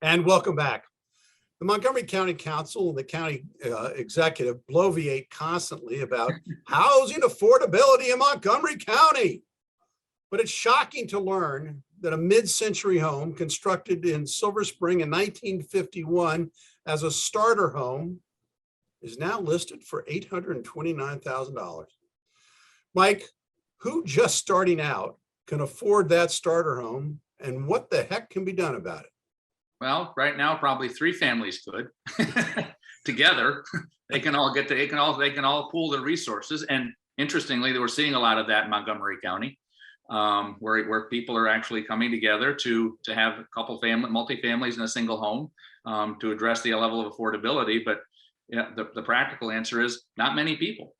And welcome back. The Montgomery County Council and the county executive bloviate constantly about housing affordability in Montgomery County. But it's shocking to learn that a mid-century home constructed in Silver Spring in 1951 as a starter home is now listed for $829,000. Mike, who just starting out can afford that starter home, and what the heck can be done about it? Well, right now, probably 3 families could together. They can all pool their resources. And interestingly, we're seeing a lot of that in Montgomery County, where people are actually coming together to have a couple multi-families in a single home to address the level of affordability. But the practical answer is not many people.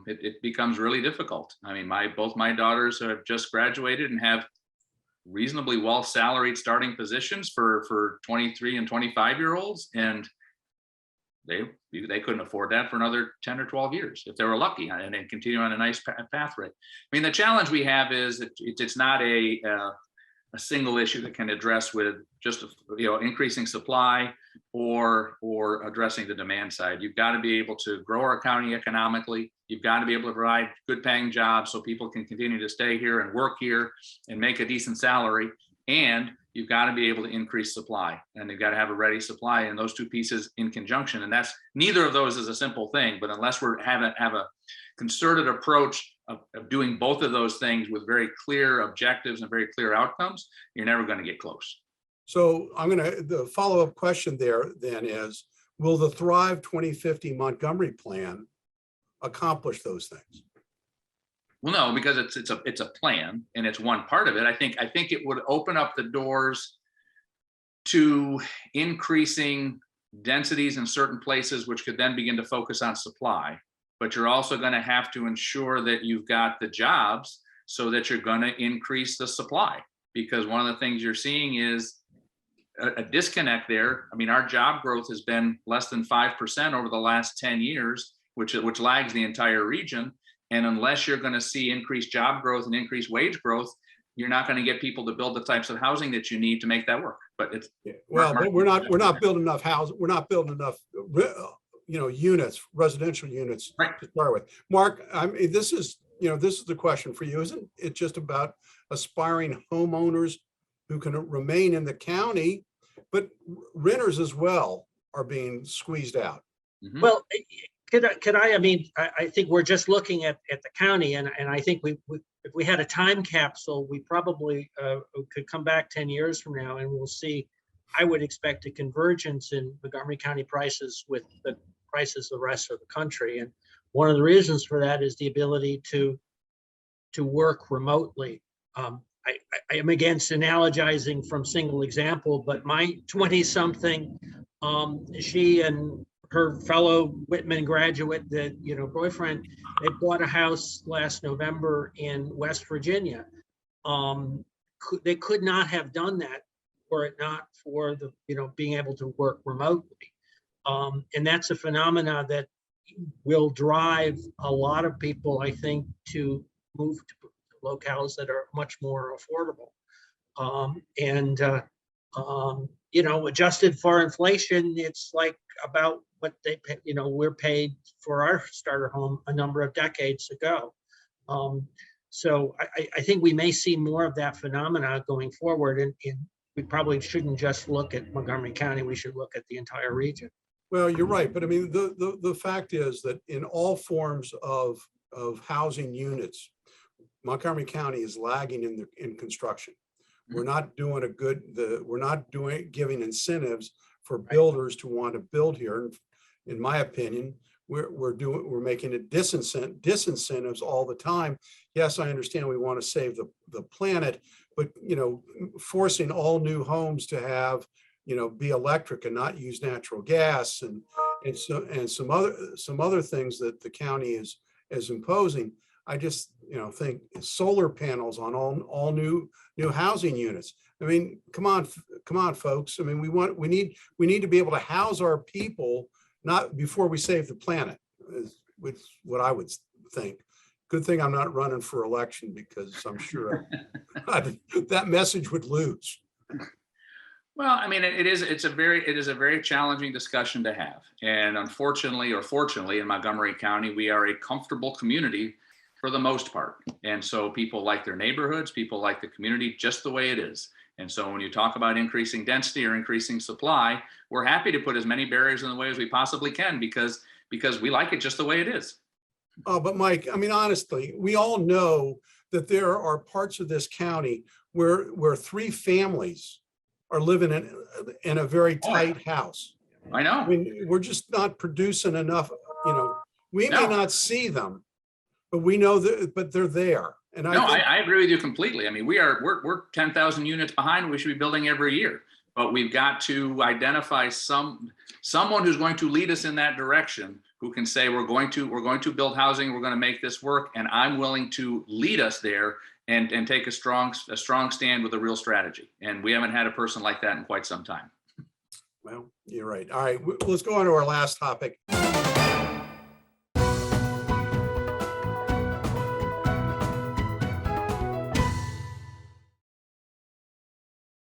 It becomes really difficult. I mean, both my daughters have just graduated and have reasonably well salaried starting positions for 23 and 25-year-olds, and they couldn't afford that for another 10 or 12 years if they were lucky, and then continue on a nice path rate. I mean, the challenge we have is it's not a single issue that can address with just increasing supply or addressing the demand side. You've got to be able to grow our county economically. You've got to be able to provide good paying jobs so people can continue to stay here and work here and make a decent salary. And you've got to be able to increase supply, and they've got to have a ready supply, and those two pieces in conjunction. And that's, neither of those is a simple thing, but unless we have a concerted approach of doing both of those things with very clear objectives and very clear outcomes, you're never going to get close. So the follow-up question there then is, will the Thrive 2050 Montgomery Plan accomplish those things? Well, no, because it's a plan and it's one part of it. I think it would open up the doors to increasing densities in certain places, which could then begin to focus on supply. But you're also going to have to ensure that you've got the jobs so that you're going to increase the supply. Because one of the things you're seeing is a disconnect there. I mean, our job growth has been less than 5% over the last 10 years, which lags the entire region. And unless you're going to see increased job growth and increased wage growth, you're not going to get people to build the types of housing that you need to make that work. But it's but we're not building enough housing. We're not building enough units, residential units, right, to start with. Mark, I mean, this is the question for you. Isn't it just about aspiring homeowners who can remain in the county, but renters as well are being squeezed out? Mm-hmm. Well, could I mean, I think we're just looking at the county, and I think if we had a time capsule, we probably could come back 10 years from now and we'll see, I would expect a convergence in Montgomery County prices with the prices of the rest of the country. And one of the reasons for that is the ability to work remotely. I am against analogizing from single example, but my 20-something, she and her fellow Whitman graduate, boyfriend, they bought a house last November in West Virginia. They could not have done that were it not for the, being able to work remotely. And that's a phenomena that will drive a lot of people, I think, to move to locales that are much more affordable. Adjusted for inflation, it's like about what they pay, we're paid for our starter home a number of decades ago. So I think we may see more of that phenomena going forward, and we probably shouldn't just look at Montgomery County, we should look at the entire region. Well, you're right, but I mean, the fact is that in all forms of housing units, Montgomery County is lagging in construction. We're not doing giving incentives for builders to want to build here. And in my opinion, we're making it disincentives all the time. Yes, I understand we want to save the planet, but forcing all new homes to have be electric and not use natural gas and some other things that the county is imposing. I just think solar panels on all new housing units. I mean, come on, folks. I mean, we need to be able to house our people, not before we save the planet, which is what I would think. Good thing I'm not running for election, because I'm sure that message would lose. Well, I mean, it is a very challenging discussion to have. And unfortunately, or fortunately, in Montgomery County, we are a comfortable community for the most part. And so people like their neighborhoods, people like the community just the way it is. And so when you talk about increasing density or increasing supply, we're happy to put as many barriers in the way as we possibly can because we like it just the way it is. Oh, but Mike, I mean, honestly, we all know that there are parts of this county where 3 families are living in a very tight house. I know. I mean, we're just not producing enough, you know, we may not see them, but we know that, but they're there. And I agree with you completely. I mean, we're 10,000 units behind. We should be building every year, but we've got to identify someone who's going to lead us in that direction, who can say, we're going to build housing. We're going to make this work. And I'm willing to lead us there and take a strong stand with a real strategy. And we haven't had a person like that in quite some time. Well, you're right. All right, let's go on to our last topic.